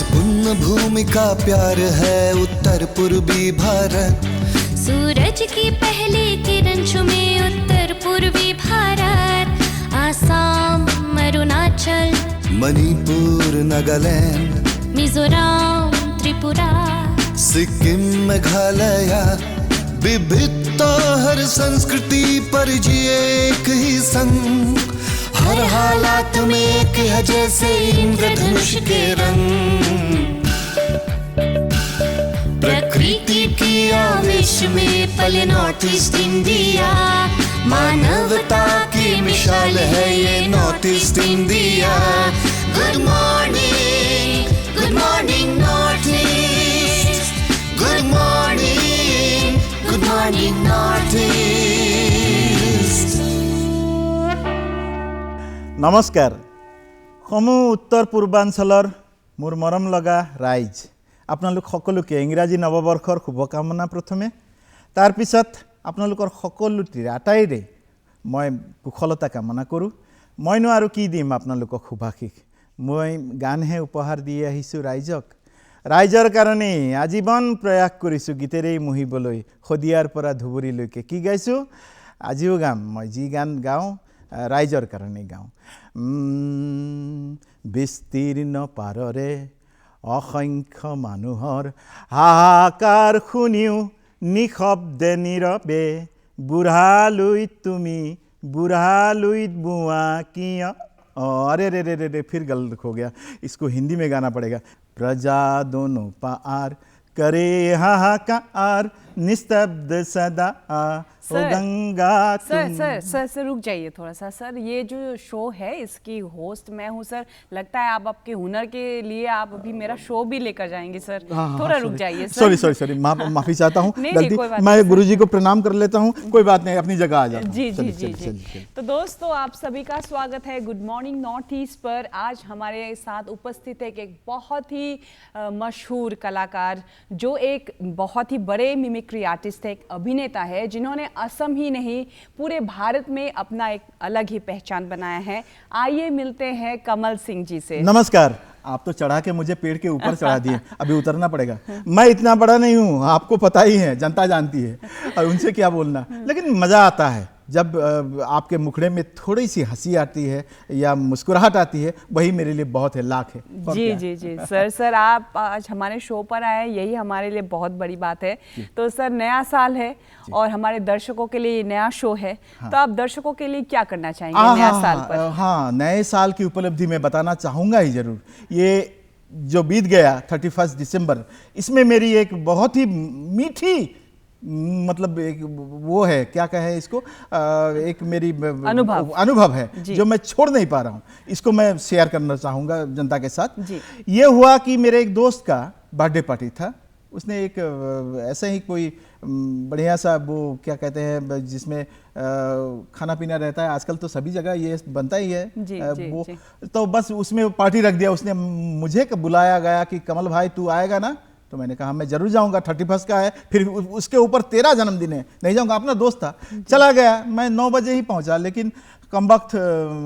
पुण्य भूमि का प्यार है उत्तर पूर्वी भारत। सूरज की पहली किरण चुमे उत्तर पूर्वी भारत। आसाम, अरुणाचल, मणिपुर, नागालैंड, मिजोरम, त्रिपुरा, सिक्किम, मेघालय, विविधता हर संस्कृति पर जिए एक ही संग। हर हालात में एक है जैसे इंद्रधनुष के रंग। प्रकृति की आवेश में पले नॉर्थ ईस्ट इंडिया। मानवता की मिसाल है ये north east India. Good morning, good morning north east. Good morning, good morning north east. नमस्कार। समू उत्तर पूर्वांचलर मोर मरम लगा राइज आपनालोक सकलोके इंग्राजी नवबर्षर शुभकामना। प्रथमे तार पिছত आपनालोकर सकलोटिर आटाइरे मैं कुशलता कामना करूँ। मैनो आरो कि दिम आपनालोকক शुभाशिष। मैं गानहे उपहार दी आहिছোঁ राइजक। राइजर कारणे आजीवन प्रयास करिছোঁ गीतेरे मुहिবলৈ। शदियार পৰা धुबुरीলৈকে कि गाइছোঁ आजिও गाम। मैं जी गान गाऊँ राइजर कारणे गाऊँ। विस्तीर्ण पाररे असंख्य मानुहर हाहाकार शुनिও निशब्दे नीरवे। बुढ़ालुईत तुमी बुढ़ालुईत बुआ किया। अरे रे रे रे रे फिर गलत हो गया, इसको हिंदी में गाना पड़ेगा। प्रजा दोनों पार करे हाहाकार निस्तब्ध सदा ओ गंगा। सर रुक जाइए थोड़ा सा। सर ये जो शो है इसकी होस्ट मैं हूँ सर। लगता है आप आपके हुनर के लिए आप अभी मेरा शो भी लेकर जाएंगे सर। थोड़ा रुक जाइए सर। सॉरी माफी चाहता हूँ। गलती मैं गुरुजी को प्रणाम कर लेता हूँ। कोई बात नहीं, अपनी जगह आ जाता हूँ। जी। तो दोस्तों आप सभी का स्वागत है गुड मॉर्निंग नॉर्थ ईस्ट पर। आज हमारे साथ उपस्थित है एक बहुत ही मशहूर कलाकार जो एक बहुत ही बड़े मिमिक्री आर्टिस्ट है, एक अभिनेता है जिन्होंने असम ही नहीं पूरे भारत में अपना एक अलग ही पहचान बनाया है। आइए मिलते हैं कमल सिंह जी से। नमस्कार। आप तो चढ़ा के मुझे पेड़ के ऊपर चढ़ा दिए, अभी उतरना पड़ेगा। मैं इतना बड़ा नहीं हूँ, आपको पता ही है, जनता जानती है, और उनसे क्या बोलना। लेकिन मज़ा आता है जब आपके मुखड़े में थोड़ी सी हंसी आती है या मुस्कुराहट आती है, वही मेरे लिए बहुत है, लाख है। जी सर आप आज हमारे शो पर आए, यही हमारे लिए बहुत बड़ी बात है। तो सर नया साल है और हमारे दर्शकों के लिए नया शो है। हाँ। तो आप दर्शकों के लिए क्या करना चाहेंगे नया साल पर? हाँ, नए साल की उपलब्धि में बताना चाहूँगा ही जरूर। ये जो बीत गया 31 दिसंबर, इसमें मेरी एक बहुत ही मीठी मतलब एक वो है, क्या कहें इसको, एक मेरी अनुभव है जो मैं छोड़ नहीं पा रहा हूँ। इसको मैं शेयर करना चाहूँगा जनता के साथ। ये हुआ कि मेरे एक दोस्त का बर्थडे पार्टी था। उसने एक ऐसा ही कोई बढ़िया सा वो क्या कहते हैं जिसमें खाना पीना रहता है, आजकल तो सभी जगह ये बनता ही है। वो तो बस उसमें पार्टी रख दिया। उसने मुझे बुलाया गया कि कमल भाई तू आएगा ना? तो मैंने कहा मैं जरूर जाऊंगा, 31 का है, फिर उसके ऊपर तेरा जन्मदिन है, नहीं जाऊंगा। अपना दोस्त था, चला गया। मैं 9 बजे ही पहुंचा, लेकिन कम वक्त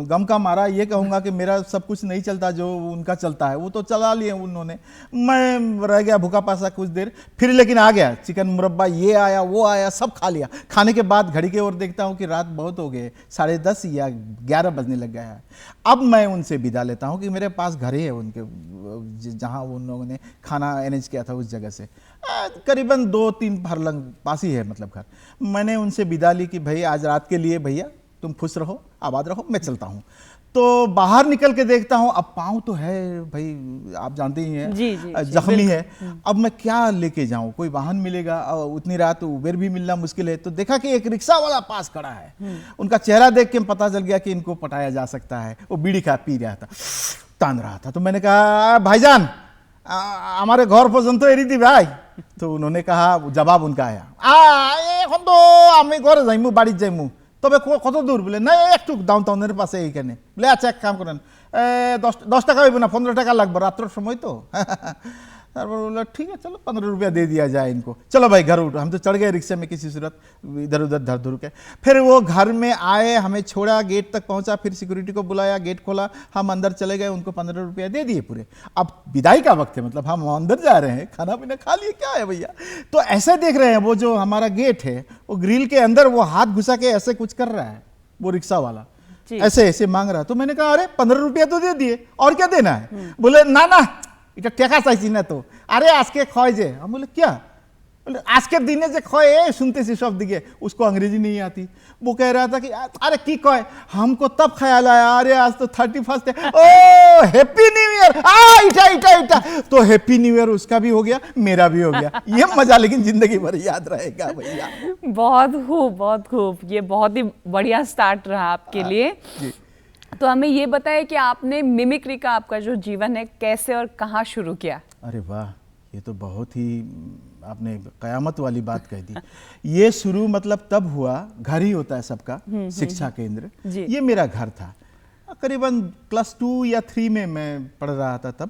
गम का मारा ये कहूँगा कि मेरा सब कुछ नहीं चलता जो उनका चलता है, वो तो चला लिए उन्होंने। मैं रह गया भूखा पासा कुछ देर, फिर लेकिन आ गया चिकन मुरब्बा, ये आया वो आया, सब खा लिया। खाने के बाद घड़ी के ओर देखता हूँ कि रात बहुत हो गए, 10:30 या 11 बजने लग गया है। अब मैं उनसे विदा लेता हूँ कि मेरे पास घर ही है उनके, जहाँ उन लोगों ने खाना अरेंज किया था उस जगह से करीबन 2-3 फरलंग पास ही है मतलब घर। मैंने उनसे विदा ली कि भाई आज रात के लिए भैया तुम खुश रहो, आबाद रहो, मैं चलता हूँ। तो बाहर निकल के देखता हूँ, अब पाँव तो है भाई, आप जानते ही हैं, जख्मी है। अब मैं क्या लेके जाऊँ, कोई वाहन मिलेगा? उतनी रात उबेर भी मिलना मुश्किल है। तो देखा कि एक रिक्शा वाला पास खड़ा है। उनका चेहरा देख के पता चल गया कि इनको पटाया जा सकता है। वो बीड़ी खा पी रहा था, तान रहा था। तो मैंने कहा भाईजान हमारे घर पर्यंत एरी दी भाई। तो उन्होंने कहा, जवाब उनका आया हम तो আমি ঘরে যাইমু, বাড়ি যাইমু, তবে কত দূর? বলে না একটু ডাউনটাউনের পাশে এইখানে। বলে আচ্ছা এক কাম করেন, 10 টাকা হইব না, 15 টাকা লাগবে, রাত্রের সময় তো। तारपर बोला ठीक है चलो 15 रुपया दे दिया जाए इनको, चलो भाई घर उठो। हम तो चढ़ गए रिक्शे में किसी सूरत, इधर उधर धर धुर के। फिर वो घर में आए, हमें छोड़ा, गेट तक पहुंचा, फिर सिक्योरिटी को बुलाया, गेट खोला, हम अंदर चले गए, उनको 15 रुपया दे दिए पूरे। अब विदाई का वक्त है, मतलब हम अंदर जा रहे हैं, खाना पीना खा लिए, क्या है भैया। तो ऐसे देख रहे हैं वो जो हमारा गेट है, वो ग्रिल के अंदर वो हाथ घुसा के ऐसे कुछ कर रहा है वो रिक्शा वाला, ऐसे ऐसे मांग रहा। तो मैंने कहा अरे 15 रुपया तो दे दिए, और क्या देना है। बोले ना ना এটা টেকা চাইছি না তো, আরে আজকে খয় যে। हम बोले क्या, बोले আজকের দিনে যে খয় এ শুনতেছি সব দিকে। उसको अंग्रेजी नहीं आती, वो कह रहा था कि अरे की कय, हमको तब ख्याल आया अरे आज तो 31 है, ओ हैप्पी न्यू ईयर, इटा इटा इटा। तो हैप्पी न्यू ईयर उसका भी हो गया, मेरा भी हो गया। ये मजा लेकिन जिंदगी भर याद रहेगा भैया। बहुत खूब, बहुत खूब। ये बहुत ही बढ़िया स्टार्ट रहा आपके लिए। तो हमें ये बताएं कि आपने मिमिक्री का आपका जो जीवन है कैसे और कहाँ शुरू किया। अरे वाह, ये तो बहुत ही आपने कयामत वाली बात कह दी। ये शुरू मतलब तब हुआ, घर ही होता है सबका शिक्षा केंद्र, ये मेरा घर था। करीबन क्लास 2 या 3 में मैं पढ़ रहा था तब।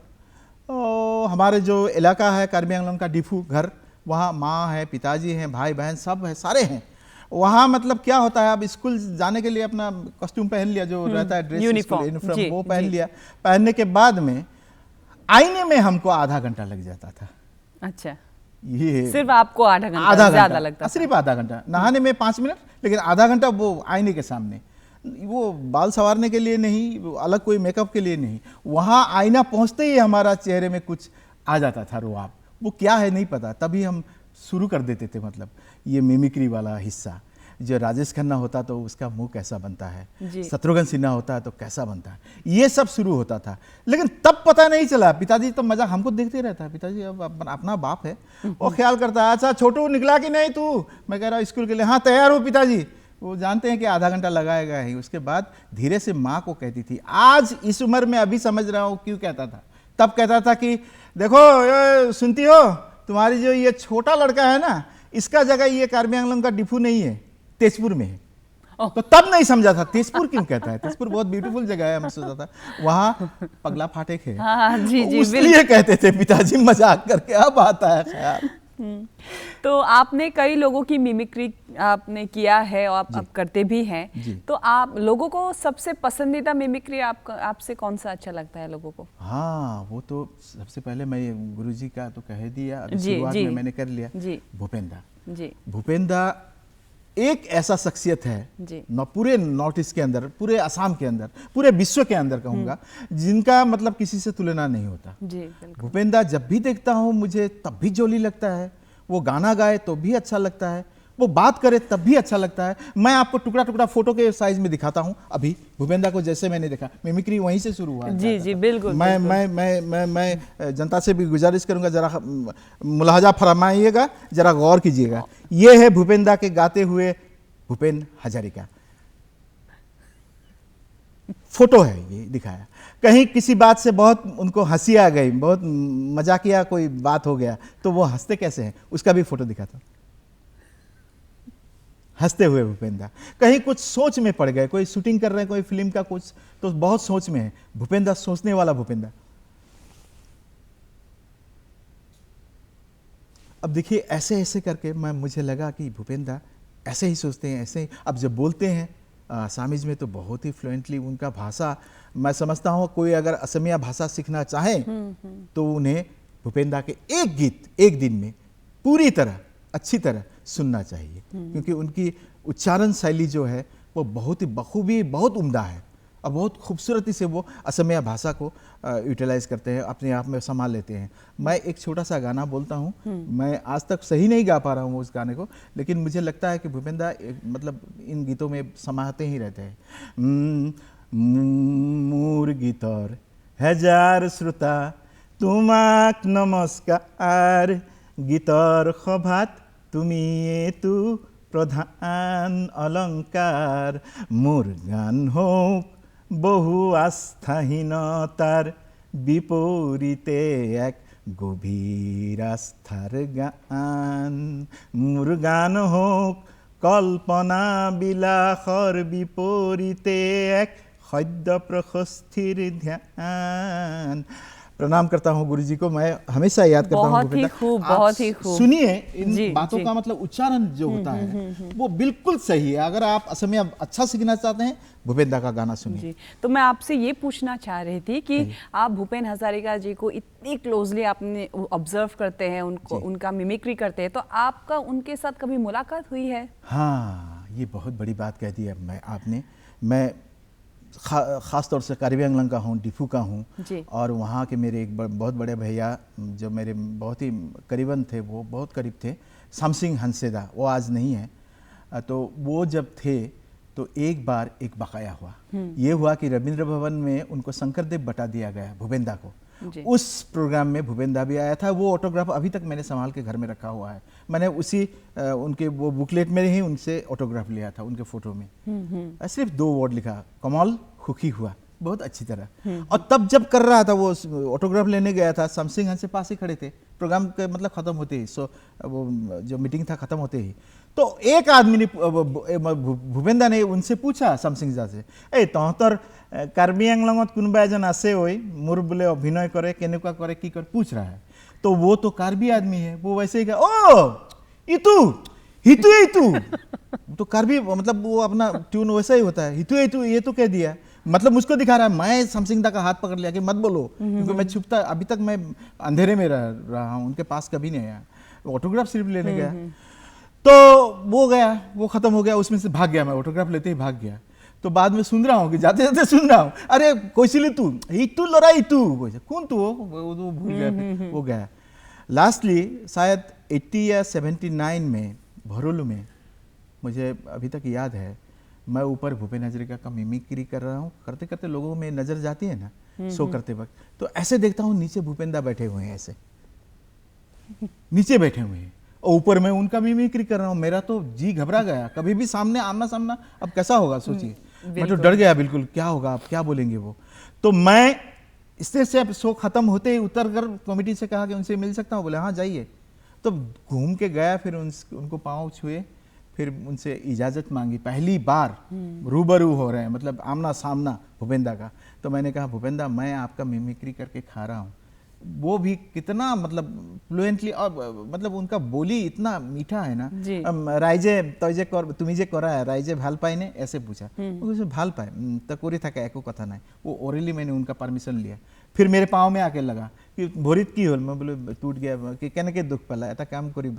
हमारे जो इलाका है कार्बी आंगलों का डिफू घर, वहाँ माँ है, पिताजी हैं, भाई बहन सब है, सारे हैं वहाँ। मतलब क्या होता है, अब स्कूल जाने के लिए अपना कॉस्ट्यूम पहन लिया जो रहता है, ड्रेस यूनिफॉर्म वो पहन लिया। पहनने के बाद में आईने में हमको आधा घंटा लग जाता था। अच्छा, ये सिर्फ आपको आधा घंटा ज्यादा लगता था? सिर्फ आधा घंटा, नहाने में 5 मिनट, लेकिन आधा घंटा वो आईने के सामने। वो बाल संवारने के लिए नहीं, अलग कोई मेकअप के लिए नहीं, वहाँ आईना पहुँचते ही हमारा चेहरे में कुछ आ जाता था रुआब। वो क्या है नहीं पता, तभी हम शुरू कर देते थे। मतलब ये मिमिक्री वाला हिस्सा, जो राजेश खन्ना होता तो उसका मुंह कैसा बनता है, शत्रुघ्न सिन्हा होता है तो कैसा बनता है, ये सब शुरू होता था। लेकिन तब पता नहीं चला, पिताजी तो मजा हमको देखते रहता है, पिताजी अब अपना बाप है, वो ख्याल करता है अच्छा छोटू निकला कि नहीं तू। मैं कह रहा हूँ स्कूल के लिए, हाँ तैयार हो पिताजी। वो जानते हैं कि आधा घंटा लगाएगा ही। उसके बाद धीरे से माँ को कहती थी, आज इस उम्र में अभी समझ रहा हूँ क्यों कहता था। तब कहता था कि देखो सुनती हो, तुम्हारी जो ये छोटा लड़का है ना, इसका जगह ये कार्बी आंगलों का डिफू नहीं है, तेजपुर में है। तो तब नहीं समझा था तेजपुर क्यों कहता है, तेजपुर बहुत ब्यूटीफुल जगह है। मैं सोचा था वहाँ पगला फाटेक है, हाँ, जी, इसलिए कहते थे पिताजी मजाक करके। अब आता है ख्याल। तो आपने कई लोगों की मिमिक्री आपने किया है और आप करते भी हैं, तो आप लोगों को सबसे पसंदीदा मिमिक्री आपसे कौन सा अच्छा लगता है लोगों को? हाँ, वो तो सबसे पहले मैं गुरुजी का तो कह दिया, अभी शुरुआत में मैंने कर लिया। भूपेंद्र भूपेंद्र एक ऐसा शख्सियत है न पूरे नॉर्थ ईस्ट के अंदर, पूरे असम के अंदर, पूरे विश्व के अंदर कहूँगा, जिनका मतलब किसी से तुलना नहीं होता। भूपेंद्र जब भी देखता हूँ मुझे तब भी जोली लगता है, वो गाना गाए तो भी अच्छा लगता है, वो बात करे तब भी अच्छा लगता है। मैं आपको टुकड़ा टुकड़ा फोटो के साइज में दिखाता हूँ। अभी भूपेंद्र को जैसे मैंने देखा, मिमिक्री वहीं से शुरू हुआ। जी बिल्कुल। मैं जनता से भी गुजारिश करूंगा, जरा मुलाहजा फरमाइएगा, जरा गौर कीजिएगा। ये है भूपेंद्र के गाते हुए भूपेन हजारिका, फोटो है ये दिखाया। कहीं किसी बात से बहुत उनको हंसी आ गई, बहुत मजाकिया कोई बात हो गया, तो वो हंसते कैसे हैं उसका भी फोटो दिखाता हूँ। हंसते हुए भूपेंद्र, कहीं कुछ सोच में पड़ गए, कोई शूटिंग कर रहे हैं कोई फिल्म का कुछ, तो बहुत सोच में है भूपेंद्र, सोचने वाला भूपेंद्र। अब देखिए ऐसे ऐसे करके मुझे लगा कि भूपेंद्र ऐसे ही सोचते हैं, ऐसे ही। अब जब बोलते हैं आसामीज में तो बहुत ही फ्लुएंटली उनका भाषा, मैं समझता हूँ कोई अगर असमिया भाषा सीखना चाहे तो उन्हें भूपेंद्र के एक गीत एक दिन में पूरी तरह अच्छी तरह सुनना चाहिए, क्योंकि उनकी उच्चारण शैली जो है वो बहुत ही बखूबी, बहुत उम्दा है और बहुत खूबसूरती से वो असमिया भाषा को यूटिलाइज करते हैं, अपने आप में संभाल लेते हैं। मैं एक छोटा सा गाना बोलता हूँ, मैं आज तक सही नहीं गा पा रहा हूँ उस गाने को, लेकिन मुझे लगता है कि भूपेंद्र मतलब इन गीतों में समाते ही रहते हैं। मोर गीतर हजार श्रोता तुमाक नमस्कार, गीतर सभात তুমি এতু প্রধান অলংকার, মোর গান হোক বহু আস্থাহীনতার বিপরীতে এক গভীর আস্থার গান, মোর গান হোক কল্পনা বিলাসর বিপরীতে এক সদ্য প্রশস্তির ধ্যান। प्रणाम करता हूँ गुरुजी को, मैं हमेशा याद करता हूँ बहुत ही भूपेंद्र। खूब, आप बहुत ही खूब। सुनिए इन जी, बातों जी। का मतलब उच्चारण जो होता है वो बिल्कुल सही है। अगर आप असमिया अच्छा सीखना चाहते हैं भूपेंद्र का गाना सुनिए। जी, तो मैं आपसे ये पूछना चाह रही थी कि आप भूपेन हजारिका जी को इतनी क्लोजली आपने ऑब्जर्व करते हैं, उनको उनका मिमिक्री करते हैं, तो आपका उनके साथ कभी मुलाकात हुई है? हाँ, ये बहुत बड़ी बात कह दी है मैं आपने। मैं ख़ास तौर से कार्बी आंगलंग का हूँ, डिफू का हूँ, जी। और वहाँ के मेरे एक बहुत बड़े भैया जो मेरे बहुत ही करीबन थे, वो बहुत करीब थे, समसिंग हंसेदा, वो आज नहीं है। तो वो जब थे तो एक बार एक बकाया हुआ, ये हुआ कि रविंद्र भवन में उनको शंकरदेव बटा दिया गया भूपेंद्र को। जी। उस प्रोग्राम में भूपेंद्र भी आया था। वो ऑटोग्राफ अभी तक मैंने संभाल के घर में रखा हुआ है। मैंने उसी उनके वो बुकलेट में ही उनसे ऑटोग्राफ लिया था, उनके फोटो में सिर्फ 2 वर्ड लिखा, कमाल खुशी हुआ, बहुत अच्छी तरह। और तब जब कर रहा था वो ऑटोग्राफ लेने गया था, समसिंग हंस से पास ही खड़े थे, प्रोग्राम के मतलब खत्म होते ही, वो जो मीटिंग था खत्म होते ही, तो एक आदमी ने भूपेंद्र ने उनसे पूछा समसिंग जा से, ए तहतर कार्बी आंगलंगत कोनोबा एजन आसे ओई मोर बोले अभिनय करे केनेका करे की कर पूछ रहा है। तो वो तो कार्बी आदमी है, वो वैसे ही कहा, ओ इतू हितू हितू तो कार्बी मतलब वो अपना ट्यून वैसा ही होता है, हितू हितू ये तो कह दिया, मतलब मुझको दिखा रहा है। मैं समसिंग दा का हाथ पकड़ लिया कि मत बोलो, क्योंकि मैं छुपता, अभी तक मैं अंधेरे में रहा हूँ, उनके पास कभी नहीं आया, ऑटोग्राफ सिर्फ लेने गया। तो वो गया, वो खत्म हो गया, उसमें से भाग गया, मैं ऑटोग्राफ लेते ही भाग गया। तो बाद में सुन रहा हूँ कि जाते जाते सुन रहा हूँ, अरे कोई तू हितू लड़ा हितू, कौन तू हो, वो भूल गया, फिर वो गया। लास्टली शायद 80 या 79 में भरोलू में, मुझे अभी तक याद है, मैं ऊपर भूपेन हजारिका का मिमिक्री कर रहा हूँ, करते करते लोगों में नजर जाती है ना शो करते वक्त, तो ऐसे देखता हूँ नीचे भूपेंद्र बैठे हुए हैं, ऐसे नीचे बैठे हुए हैं, और ऊपर मैं उनका मिमिक्री कर रहा हूँ। मेरा तो जी घबरा गया, कभी भी सामने आमना सामना अब कैसा होगा सोचिए, मैं तो डर गया बिल्कुल, क्या होगा, अब क्या बोलेंगे वो। तो मैं स्टेज से शो खत्म होते ही उतर कर कमेटी से कहा कि उनसे मिल सकता हूँ, बोले हाँ जाइए। तो घूम के गया, फिर उनको पाँव छुए, फिर उनसे इजाज़त मांगी, पहली बार रूबरू हो रहे हैं, मतलब आमना सामना भूपेंद्र का। तो मैंने कहा भूपेंद्र मैं आपका मिमिक्री करके खा रहा हूँ। वो भी कितना मतलब फ्लुएंटली, और मतलब उनका बोली इतना मीठा है ना, राइजे तैजे कर तुम्हें जे करा है राइजे भाल पाए ने, ऐसे पूछा, भाल पाए तो कोरी था एको कथा नहीं, वो ओरली मैंने उनका परमिशन लिया। फिर मेरे पाँव में आके लगा कि भोरित की होल, मैं बोले टूट गया कि कहने के दुख पला ऐसा काम करी,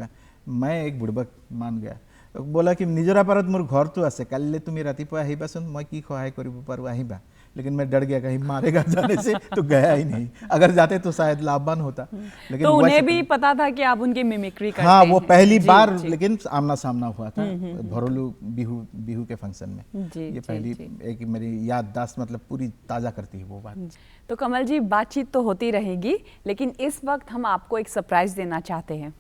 मैं एक बुड़बक मान गया। बोला कि निजरा पारत मोर घर तो आसे, काले तुम्हें रातिपुआ आहिबासन, मैं की सहाय करिब पारू आहिबा। लेकिन मैं डर गया कहीं मारेगा जाने से, तो गया ही नहीं, अगर जाते तो शायद लाभवान होता। लेकिन तो उन्हें भी पता था कि आप उनकी मिमिक्री करते हाँ, हैं। वो पहली बार जी। लेकिन आमना सामना हुआ था भरोलू बिहू के फंक्शन में। जी, ये जी, पहली एक मेरी याददाश्त मतलब पूरी ताज़ा करती है वो बात। तो कमल जी, बातचीत तो होती रहेगी, लेकिन इस वक्त हम आपको एक सरप्राइज देना चाहते हैं।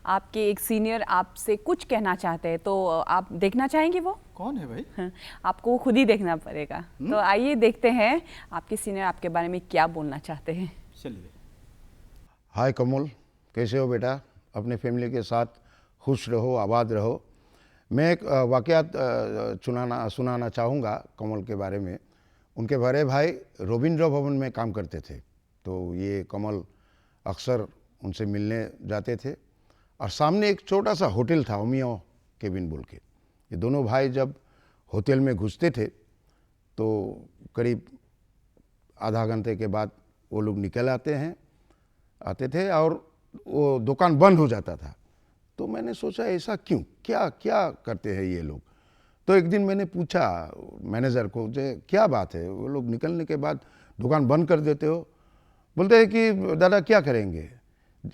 आपके एक सीनियर आपसे कुछ कहना चाहते हैं, तो आप देखना चाहेंगे वो कौन है भाई? हाँ, आपको खुद ही देखना पड़ेगा। तो आइए देखते हैं आपके सीनियर आपके बारे में क्या बोलना चाहते हैं। चलिए। हाय कमल, कैसे हो बेटा? अपने फैमिली के साथ खुश रहो, आबाद रहो। मैं एक वाक़यात सुनाना चाहूँगा कमल के बारे में। उनके बड़े भाई रविंद्र भवन में काम करते थे, तो ये कमल अक्सर उनसे मिलने जाते थे। और सामने एक छोटा सा होटल था, ओमियो केबिन बोल के। ये दोनों भाई जब होटल में घुसते थे तो करीब आधा घंटे के बाद वो लोग निकल आते थे और वो दुकान बंद हो जाता था। तो मैंने सोचा ऐसा क्यों, क्या क्या करते हैं ये लोग। तो एक दिन मैंने पूछा मैनेजर को, जे क्या बात है, वो लोग निकलने के बाद दुकान बंद कर देते हो? बोलते हैं कि दादा क्या करेंगे,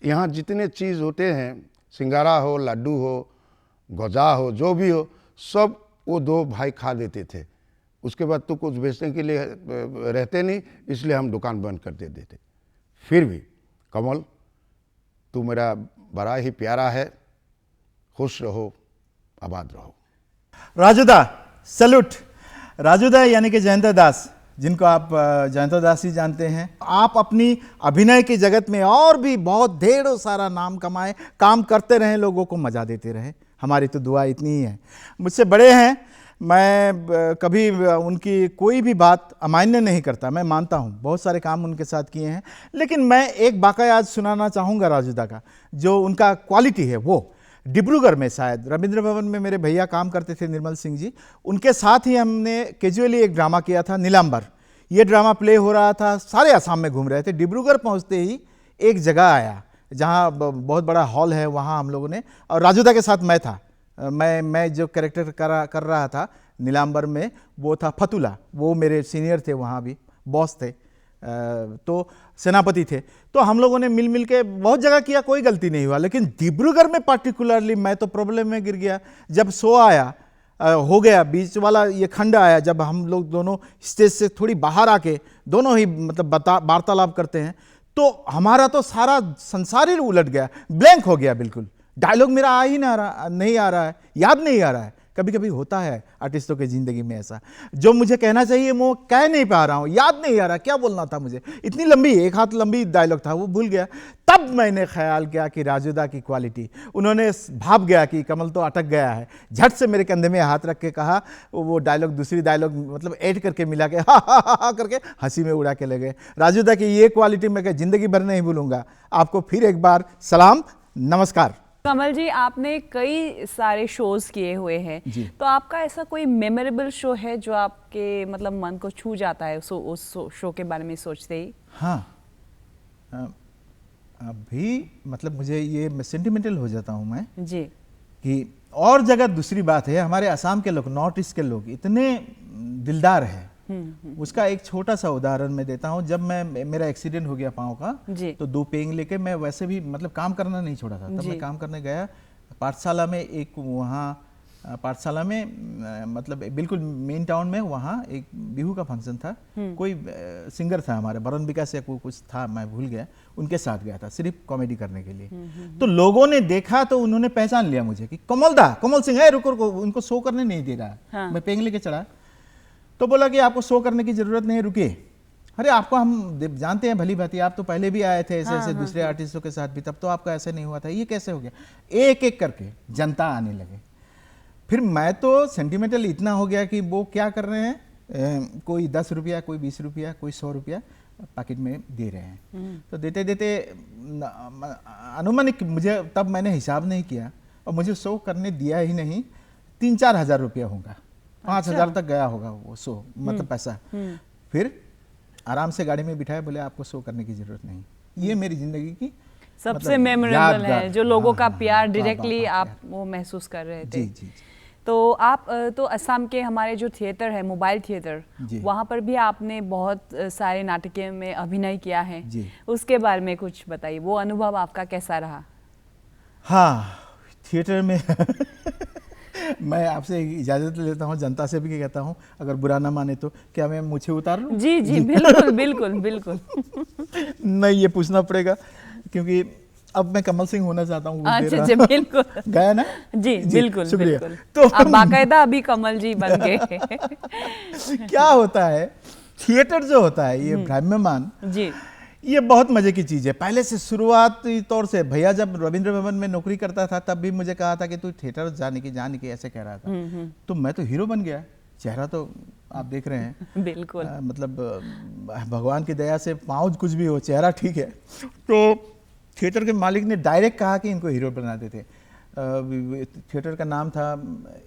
यहाँ जितने चीज़ होते हैं, सिंगारा हो, लड्डू हो, गजा हो, जो भी हो, सब वो 2 भाई खा देते थे। उसके बाद तो कुछ बेचने के लिए रहते नहीं, इसलिए हम दुकान बंद कर देते थे। फिर भी कमल, तू मेरा बड़ा ही प्यारा है, खुश रहो, आबाद रहो। राजूदा सैल्यूट। राजूदा यानी कि जयंता दास, जिनको आप जयंता दास ही जानते हैं। आप अपनी अभिनय की जगत में और भी बहुत ढेरों सारा नाम कमाए, काम करते रहें, लोगों को मजा देते रहें, हमारी तो दुआ इतनी ही है। मुझसे बड़े हैं मैं कभी उनकी कोई भी बात अमान्य नहीं करता, मैं मानता हूँ, बहुत सारे काम उनके साथ किए हैं। लेकिन मैं एक वाक़या आज सुनाना चाहूँगा राजूदा का, जो उनका क्वालिटी है। वो डिब्रूगढ़ में शायद रविंद्र भवन में मेरे भैया काम करते थे, निर्मल सिंह जी, उनके साथ ही हमने कैजुअली एक ड्रामा किया था, नीलांबर। ये ड्रामा प्ले हो रहा था, सारे असम में घूम रहे थे। डिब्रूगढ़ पहुँचते ही एक जगह आया जहाँ बहुत बड़ा हॉल है, वहाँ हम लोगों ने, और राजूदा के साथ मैं था, मैं जो कैरेक्टर कर रहा था नीलांबर में, वो था फतुला। वो मेरे सीनियर थे, वहाँ भी बॉस थे, तो सेनापति थे। तो हम लोगों ने मिल के बहुत जगह किया, कोई गलती नहीं हुआ। लेकिन डिब्रूगढ़ में पार्टिकुलरली मैं तो प्रॉब्लम में गिर गया। जब शो आया, हो गया, बीच वाला ये खंड आया, जब हम लोग दोनों स्टेज से थोड़ी बाहर आके दोनों ही मतलब वार्तालाप करते हैं, तो हमारा तो सारा संसार ही उलट गया, ब्लैंक हो गया बिल्कुल। डायलॉग मेरा नहीं आ रहा है, याद नहीं आ रहा है। कभी कभी होता है आर्टिस्टों की ज़िंदगी में ऐसा, जो मुझे कहना चाहिए वो कह नहीं पा रहा हूँ, याद नहीं आ रहा क्या बोलना था मुझे। इतनी लंबी, एक हाथ लंबी डायलॉग था, वो भूल गया। तब मैंने ख्याल किया कि राजूदा की क्वालिटी, उन्होंने भाप गया कि कमल तो अटक गया है। झट से मेरे कंधे में हाथ रख के कहा, वो डायलॉग दूसरी डायलॉग मतलब ऐड करके मिला के हा करके हंसी में उड़ा के ले गए। राजूदा की ये क्वालिटी मैं ज़िंदगी भर नहीं भूलूंगा। आपको फिर एक बार सलाम, नमस्कार। कमल जी, आपने कई सारे शोज किए हुए हैं, तो आपका ऐसा कोई मेमोरेबल शो है जो आपके मतलब मन को छू जाता है उस शो के बारे में सोचते ही? हाँ, अभी मतलब मुझे ये सेंटिमेंटल हो जाता हूँ मैं जी, कि और जगह दूसरी बात है, हमारे असम के लोग, नॉर्थ ईस्ट के लोग इतने दिलदार है। उसका एक छोटा सा उदाहरण मैं देता हूँ। जब मेरा एक्सीडेंट हो गया पाँव का, तो 2 पेंग लेके मैं वैसे भी मतलब काम करना नहीं छोड़ा था। तब मैं काम करने गया पाठशाला में, एक वहाँ पाठशाला में मतलब बिल्कुल मेन टाउन में, वहाँ एक बिहू का फंक्शन था। कोई सिंगर था हमारे, वरुण विकास या कुछ था, मैं भूल गया, उनके साथ गया था सिर्फ कॉमेडी करने के लिए। तो लोगों ने देखा तो उन्होंने पहचान लिया मुझे कि कमल सिंह है, रुको रुको, उनको शो करने नहीं दे रहा। मैं पेंग लेके चढ़ा तो बोला कि आपको शो करने की जरूरत नहीं है, रुकिए। अरे आपको हम जानते हैं भली भांति, आप तो पहले भी आए थे ऐसे दूसरे आर्टिस्टों के साथ भी, तब तो आपका ऐसे नहीं हुआ था, ये कैसे हो गया? एक एक करके जनता आने लगे। फिर मैं तो सेंटिमेंटल इतना हो गया कि वो क्या कर रहे हैं, कोई 10 रुपया, कोई 20 रुपया, कोई 100 रुपया पैकेट में दे रहे हैं। तो देते देते अनुमानिक, मुझे तब मैंने हिसाब नहीं किया, और मुझे शो करने दिया ही नहीं, 3-4 हज़ार रुपया होगा, 5,000 तक गया होगा वो शो, मतलब पैसा। फिर आराम से गाड़ी में बिठाया, बोले आपको शो करने की जरूरत नहीं। ये मेरी जिंदगी की सबसे मतलब मेमोरेबल है, जो लोगों का प्यार हाँ, डायरेक्टली आप प्यार। वो महसूस कर रहे थे। जी। तो आप तो असम के हमारे जो थिएटर है, मोबाइल थिएटर, वहाँ पर भी आपने बहुत सारे नाटकों में अभिनय किया है, उसके बारे में कुछ बताइए, वो अनुभव आपका कैसा रहा? हाँ, थिएटर में मैं आपसे इजाज़त लेता हूँ, जनता से भी कहता हूँ, अगर बुरा ना माने तो क्या मैं मुझे उतार लूँ? जी बिल्कुल बिल्कुल बिल्कुल। नहीं, ये पूछना पड़ेगा, क्योंकि अब मैं कमल सिंह होना चाहता हूँ। अच्छा बिल्कुल, गया ना? जी बिल्कुल बिल्कुल। तो आप बाकायदा अभी कमल जी बन गए। क्या होता है, थिएटर जो होता है, ये भ्राम्यमान जी, ये बहुत मजे की चीज़ है। पहले से शुरुआती तौर से, भैया जब रविंद्र भवन में नौकरी करता था तब भी मुझे कहा था कि तू थिएटर जाने की ऐसे कह रहा था। तो मैं तो हीरो बन गया, चेहरा तो आप देख रहे हैं बिल्कुल, मतलब भगवान की दया से पाँव कुछ भी हो, चेहरा ठीक है। तो थिएटर के मालिक ने डायरेक्ट कहा कि इनको हीरो बना देते। थिएटर का नाम था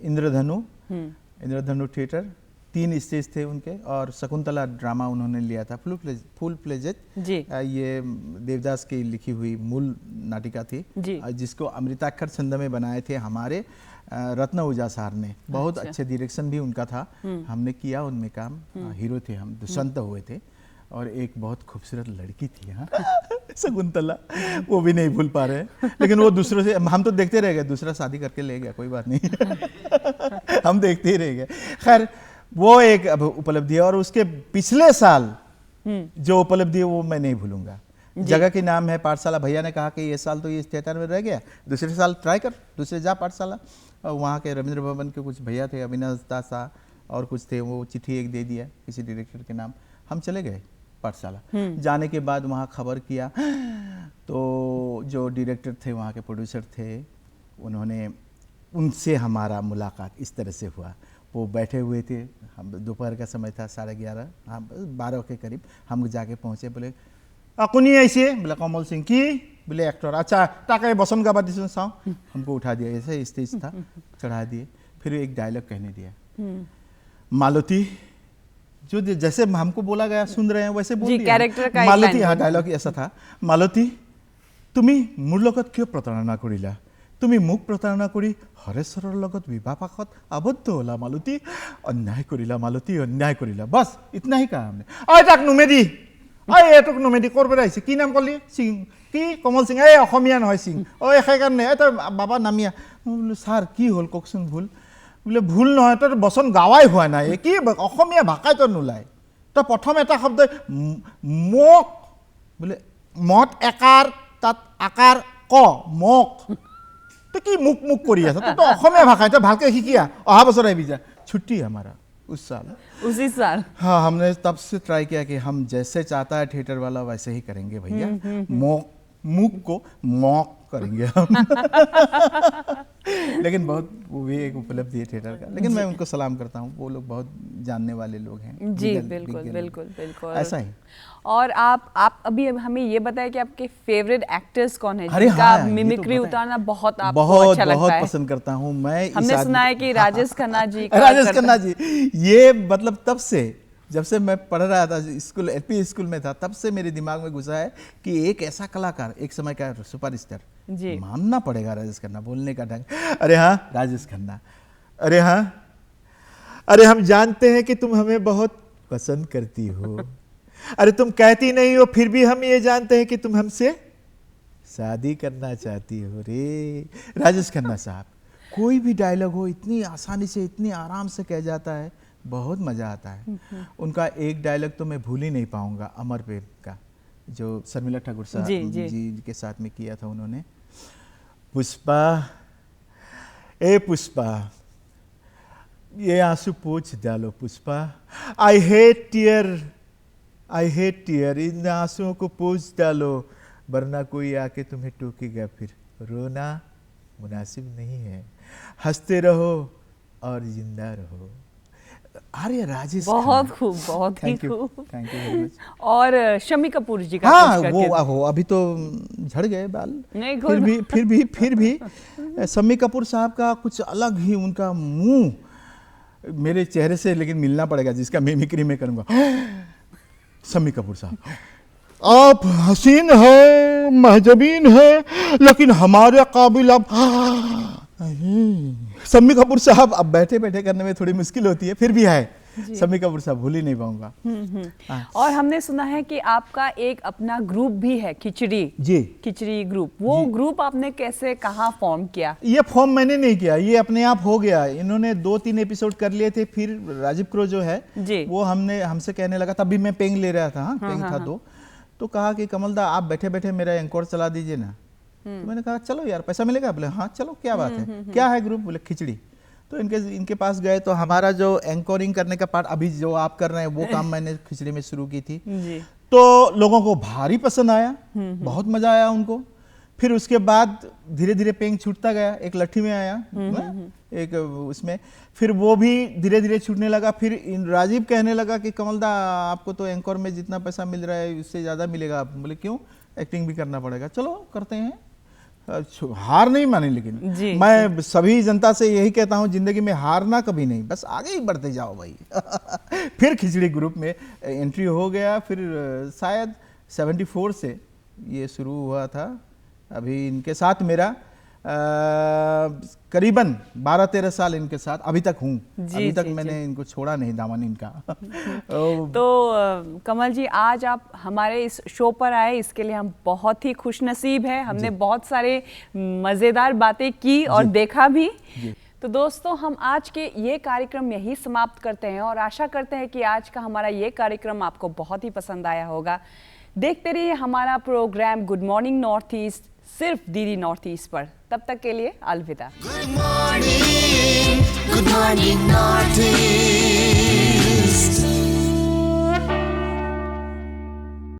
इंद्रधनु थिएटर, 3 स्टेज थे उनके, और शकुंतला ड्रामा उन्होंने लिया था, फुल प्लेजेड। ये देवदास की लिखी हुई मूल नाटिका थी, जिसको अमृताक्षर छंद में बनाए थे हमारे रत्न उजासार ने। बहुत अच्छे डायरेक्शन भी उनका था, हमने किया उनमें काम। हीरो थे हम, दुष्यंत हुए थे, और एक बहुत खूबसूरत लड़की थी, हाँ शकुंतला, वो भी नहीं भूल पा रहे हैं। लेकिन वो दूसरों से, हम तो देखते रह गए, दूसरा शादी करके ले गया, कोई बात नहीं। हम देखते ही रह गए। खैर, वो एक अब उपलब्धि है। और उसके पिछले साल जो उपलब्धि है वो मैं नहीं भूलूंगा। जगह की नाम है पाठशाला। भैया ने कहा कि ये साल तो ये थिएटर में रह गया, दूसरे साल ट्राई कर, दूसरे जा पाठशाला। और वहाँ के रविंद्र भवन के कुछ भैया थे, अविनाश दास और कुछ थे, वो चिट्ठी एक दे दिया किसी डायरेक्टर के नाम। हम चले गए पाठशाला। जाने के बाद वहाँ खबर किया तो जो डायरेक्टर थे, वहाँ के प्रोड्यूसर थे, उन्होंने, उनसे हमारा मुलाकात इस तरह से हुआ। वो बैठे हुए थे, हम दोपहर का समय था, 11:30, हम 12 के करीब हम जाके पहुँचे। बोले कुनी ऐसे, बोले कमल सिंह की, बोले एक्टर, अच्छा ताकि बसन का बात साओ, हमको उठा दिया, ऐसे स्टेज था, चढ़ा दिए। फिर एक डायलॉग कहने दिया, मालती, जो जैसे हमको बोला गया सुन रहे हैं वैसे बोल दिया। कैरेक्टर का मालती, हाँ डायलॉग ऐसा था, मालती তুমি মোৰ লগত কিয় প্ৰতাৰণা কৰিলা? তুমি মোক প্ৰতাৰণা কৰি হৰেশ্বৰৰ লগত বিবাহ পাশত আবদ্ধ হ'লা মালতী, অন্যায় কৰিলা মালতী, অন্যায় কৰিলা। বছ ইতনা হি কাম নে। অই তাক নুমেদি, অই এটোক নুমেদি কৰবে আহিছে, কি নাম কলি? সিং, কি কমল সিং? এই অসমীয়া নহয় সিং। অই সেইকাৰণে এই তই বাবা নামিয়া। মই বোলো ছাৰ কি হ'ল কওকচোন ভুল? বোলে ভুল নহয়, তোৰ বচন গাৱাই হোৱা নাই, কি অসমীয়া ভাষাই তোৰ নোলায়। তই প্ৰথম এটা শব্দ মোক, বোলে মত একাৰ তাত আকাৰ ক, মোক, तो की मुक मुक करी ऐसा तो अखमिया भाषा तो भालके हिकिया अहा बसर आई बीजा छुट्टी है हमारा उस साल, उसी साल। हाँ हमने तब से ट्राई किया कि हम जैसे चाहता है थिएटर वाला वैसे ही करेंगे भैया, मुक को मॉक करेंगे हम। लेकिन बहुत वो भी एक उपलब्धि है थिएटर का, लेकिन मैं उनको सलाम करता हूँ, वो लोग बहुत जानने वाले लोग हैं। जी बिल्कुल बिल्कुल बिल्कुल ऐसा ही। और आप अभी हमें ये बताएं कि आपके फेवरेट एक्टर्स कौन है अरे जिनका हाँ, मिमिक्री तो उतारना बहुत आपको बहुत अच्छा लगता बहुत है? पसंद करता हूँ मैं। हमने सुना है कि राजेश खन्ना जी का राजेश खन्ना जी, ये मतलब तब से जब से मैं पढ़ रहा था स्कूल, एलपी स्कूल में था, तब से मेरे दिमाग में घुसा है कि एक ऐसा कलाकार, एक समय का सुपरस्टार, जी मानना पड़ेगा राजेश खन्ना, बोलने का ढंग। अरे हाँ राजेश खन्ना, अरे हाँ, अरे हम जानते हैं कि तुम हमें बहुत पसंद करती हो, अरे तुम कहती नहीं हो फिर भी हम ये जानते हैं कि तुम हमसे शादी करना चाहती हो रे। राजेश खन्ना साहब, कोई भी डायलॉग हो इतनी आसानी से, इतनी आराम से कह जाता है, बहुत मज़ा आता है। उनका एक डायलॉग तो मैं भूल ही नहीं पाऊंगा, अमर प्रेम का, जो शर्मिला ठाकुर साहब जी के साथ में किया था उन्होंने। पुष्पा, ए पुष्पा, ये आंसू पोंछ डालो पुष्पा, आई हेट टीयर, इन आंसुओं को पोंछ डालो, वरना कोई आके तुम्हें टोकेगा, फिर रोना मुनासिब नहीं है, हंसते रहो और जिंदा रहो। अरे राजेश, बहुत खूब, बहुत ही खूब, थैंक यू वेरी मच। और शम्मी कपूर जी का हाँ वो अभी तो झड़ गए बाल, नहीं, फिर भी शम्मी कपूर साहब का कुछ अलग ही उनका मुंह मेरे चेहरे से लेकिन मिलना पड़ेगा, जिसका मिमिक्री में करूंगा। शम्मी कपूर साहब, आप हसीन है, महजबीन है, लेकिन हमारे काबिल आप नहीं। शम्मी कपूर साहब अब बैठे बैठे करने में थोड़ी मुश्किल होती है, फिर भी है शम्मी कपूर साहब, भूल ही नहीं पाऊंगा। और हमने सुना है कि आपका एक अपना ग्रुप भी है, खिचड़ी जी, खिचड़ी ग्रुप, वो ग्रुप आपने कैसे, कहाँ फॉर्म किया? ये फॉर्म मैंने नहीं किया, ये अपने आप हो गया। इन्होंने 2-3 एपिसोड कर लिए थे, फिर राजीव क्रो जो है जी, वो हमसे कहने लगा, तभी मैं पेंग ले रहा था, पेंग था 2, तो कहा कि कमल दा आप बैठे बैठे मेरा एंकोर चला दीजिए ना। तो मैंने कहा चलो यार, पैसा मिलेगा? बोले हाँ चलो, क्या बात है, क्या है ग्रुप? बोले खिचड़ी। तो इनके पास गए, तो हमारा जो एंकोरिंग करने का पार्ट अभी जो आप कर रहे हैं वो काम मैंने खिचड़ी में शुरू की थी जी। तो लोगों को भारी पसंद आया, बहुत मजा आया उनको। फिर उसके बाद धीरे धीरे पेंग छूटता गया, एक लट्ठी में आया, एक उसमें, फिर वो भी धीरे धीरे छूटने लगा। फिर राजीव कहने लगा कि कमल दा आपको तो एंकोर में जितना पैसा मिल रहा है उससे ज़्यादा मिलेगा। बोले क्यों? एक्टिंग भी करना पड़ेगा। चलो करते हैं, हार नहीं मानी। लेकिन मैं सभी जनता से यही कहता हूँ, जिंदगी में हारना कभी नहीं, बस आगे ही बढ़ते जाओ भाई। फिर खिचड़ी ग्रुप में एंट्री हो गया। फिर शायद 74 से ये शुरू हुआ था। अभी इनके साथ मेरा करीबन 12-13 साल इनके साथ अभी तक हूँ। अभी तक मैंने इनको छोड़ा नहीं, दामन इनका। तो कमल जी, आज आप हमारे इस शो पर आए, इसके लिए हम बहुत ही खुशनसीब हैं। हमने बहुत सारे मज़ेदार बातें की और देखा भी। तो दोस्तों, हम आज के ये कार्यक्रम यही समाप्त करते हैं और आशा करते हैं कि आज का हमारा ये कार्यक्रम आपको बहुत ही पसंद आया होगा। देखते रहिए हमारा program good morning north east, सिर्फ डीडी नॉर्थ ईस्ट पर। तब तक के लिए अलविदा। Good morning north east.